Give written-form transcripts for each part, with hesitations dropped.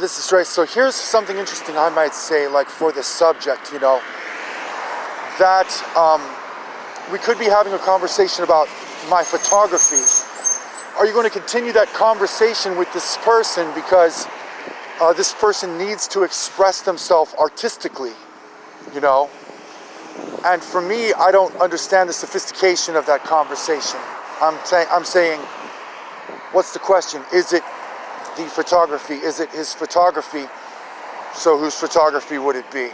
This is Dre. So here's something interesting I might say, like for this subject, that we could be having a conversation about my photography. Are you going to continue that conversation with this person because this person needs to express themselves artistically, And for me, I don't understand the sophistication of that conversation. I'm saying, what's the question? Is it the photography? Is it his photography? So whose photography would it be?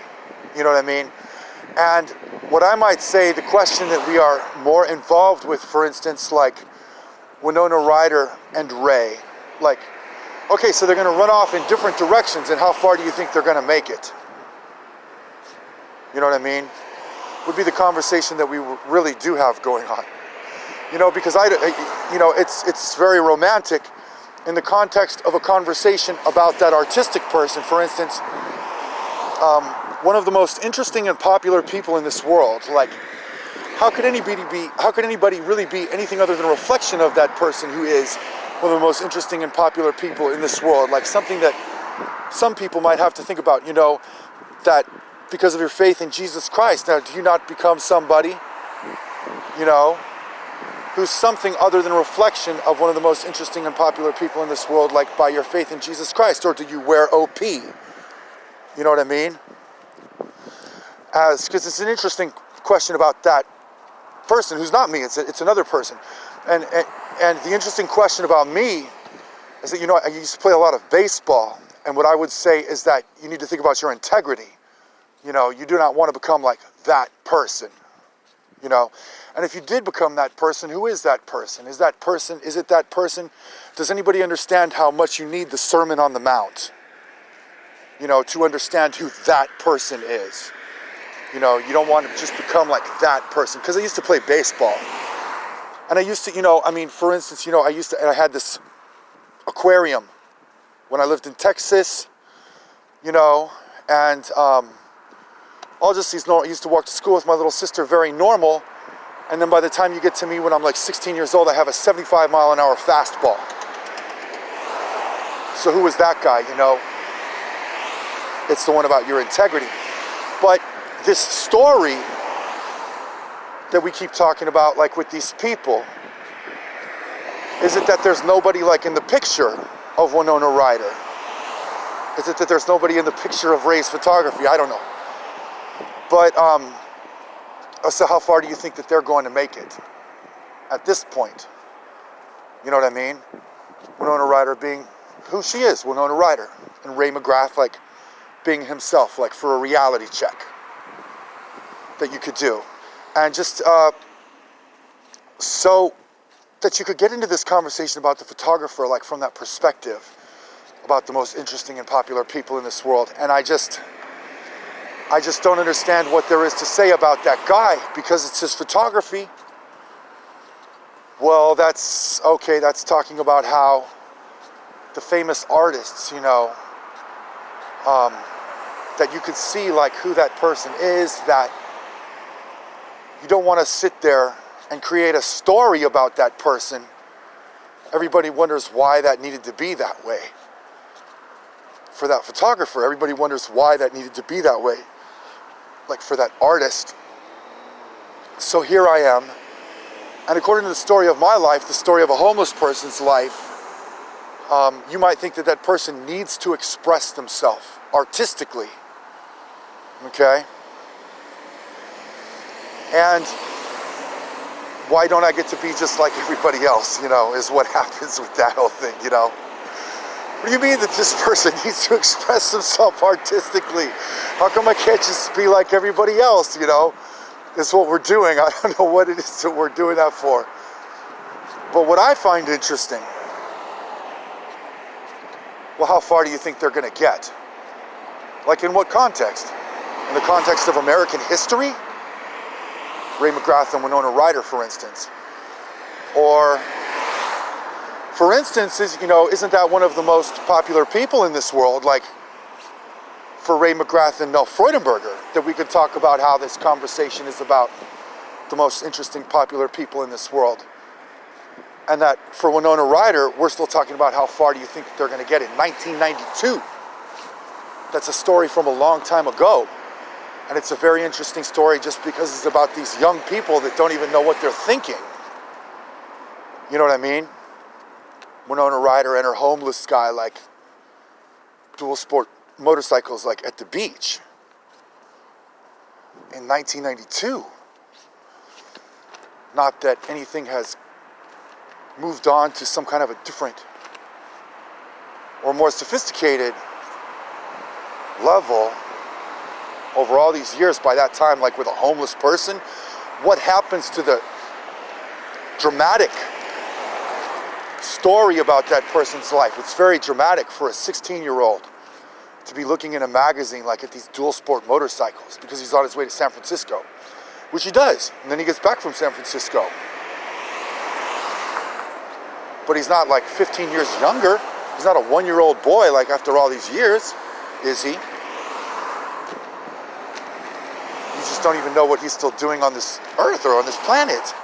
You know what I mean? And what I might say, the question that we are more involved with, for instance, like Winona Ryder and Ray, like, okay, so they're going to run off in different directions, and how far do you think they're going to make it? You know what I mean? Would be the conversation that we really do have going on. Because it's very romantic in the context of a conversation about that artistic person. For instance, one of the most interesting and popular people in this world, like, how could anybody really be anything other than a reflection of that person who is one of the most interesting and popular people in this world? Like something that some people might have to think about, that because of your faith in Jesus Christ, now do you not become somebody, who's something other than a reflection of one of the most interesting and popular people in this world, like by your faith in Jesus Christ? Or do you wear OP? You know what I mean? Because it's an interesting question about that person who's not me. It's another person. And the interesting question about me is that, I used to play a lot of baseball. And what I would say is that you need to think about your integrity. You do not want to become like that person, And if you did become that person, who is that person? Is it that person? Does anybody understand how much you need the Sermon on the Mount, to understand who that person is? You don't want to just become like that person. Because I used to play baseball. And I used to, for instance, I had this aquarium when I lived in Texas, and all just these normal. I used to walk to school with my little sister, very normal. And then by the time you get to me when I'm like 16 years old, I have a 75-mile-an-hour fastball. So who was that guy, It's the one about your integrity. But this story that we keep talking about, like with these people, is it that there's nobody like in the picture of Winona Ryder? Is it that there's nobody in the picture of Ray's photography? I don't know. But, so how far do you think that they're going to make it at this point? You know what I mean? Winona Ryder being who she is, Winona Ryder. And Ray McGrath, like, being himself, like, for a reality check that you could do. And just so that you could get into this conversation about the photographer, like, from that perspective, about the most interesting and popular people in this world. And I just don't understand what there is to say about that guy, because it's his photography. Well, that's okay. That's talking about how the famous artists, that you could see like who that person is, that you don't want to sit there and create a story about that person. Everybody wonders why that needed to be that way. For that photographer, everybody wonders why that needed to be that way. Like for that artist. So here I am, and according to the story of my life, the story of a homeless person's life, you might think that that person needs to express themselves artistically, okay? And why don't I get to be just like everybody else, is what happens with that whole thing, What do you mean that this person needs to express himself artistically? How come I can't just be like everybody else, It's what we're doing. I don't know what it is that we're doing that for. But what I find interesting, well, how far do you think they're going to get? Like in what context? In the context of American history? Ray McGrath and Winona Ryder, for instance. Or, for instance, isn't that one of the most popular people in this world, like for Ray McGrath and Mel Freudenberger, that we could talk about how this conversation is about the most interesting, popular people in this world. And that for Winona Ryder, we're still talking about how far do you think they're going to get in 1992. that's a story from a long time ago. And it's a very interesting story just because it's about these young people that don't even know what they're thinking. You know what I mean? Winona Ryder and her homeless guy, like, dual sport motorcycles, like, at the beach in 1992. Not that anything has moved on to some kind of a different or more sophisticated level over all these years. By that time, like with a homeless person, what happens to the dramatic story about that person's life? It's very dramatic for a 16-year-old to be looking in a magazine like at these dual sport motorcycles because he's on his way to San Francisco, which he does, and then he gets back from San Francisco. But he's not like 15 years younger. He's not a 1-year-old boy like after all these years, is he? You just don't even know what he's still doing on this earth or on this planet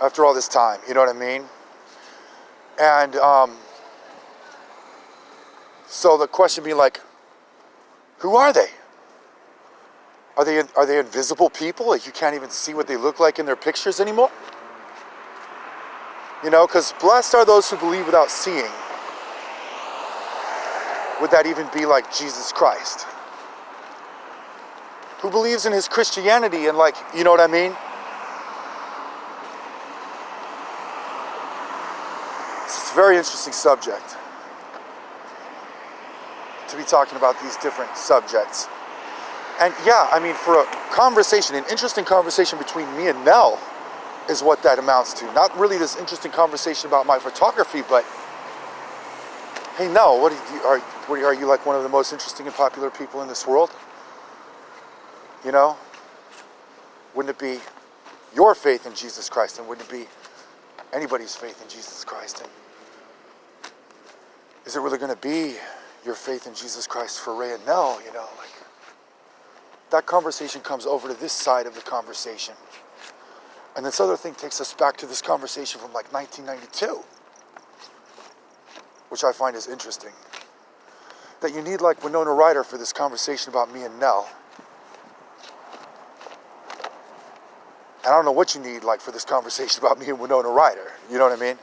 after all this time, you know what I mean? And so the question being like, who are they? Are they invisible people? Like you can't even see what they look like in their pictures anymore? You know, because blessed are those who believe without seeing. Would that even be like Jesus Christ? Who believes in his Christianity and like, you know what I mean? It's a very interesting subject to be talking about these different subjects. And yeah, I mean, for a conversation, an interesting conversation between me and Nell is what that amounts to. Not really this interesting conversation about my photography, but hey, Nell, are you like one of the most interesting and popular people in this world? You know? Wouldn't it be your faith in Jesus Christ, and wouldn't it be anybody's faith in Jesus Christ? And is it really going to be your faith in Jesus Christ for Ray and Nell? You know, like that conversation comes over to this side of the conversation. And this other thing takes us back to this conversation from like 1992, which I find is interesting. That you need like Winona Ryder for this conversation about me and Nell. And I don't know what you need like for this conversation about me and Winona Ryder. You know what I mean?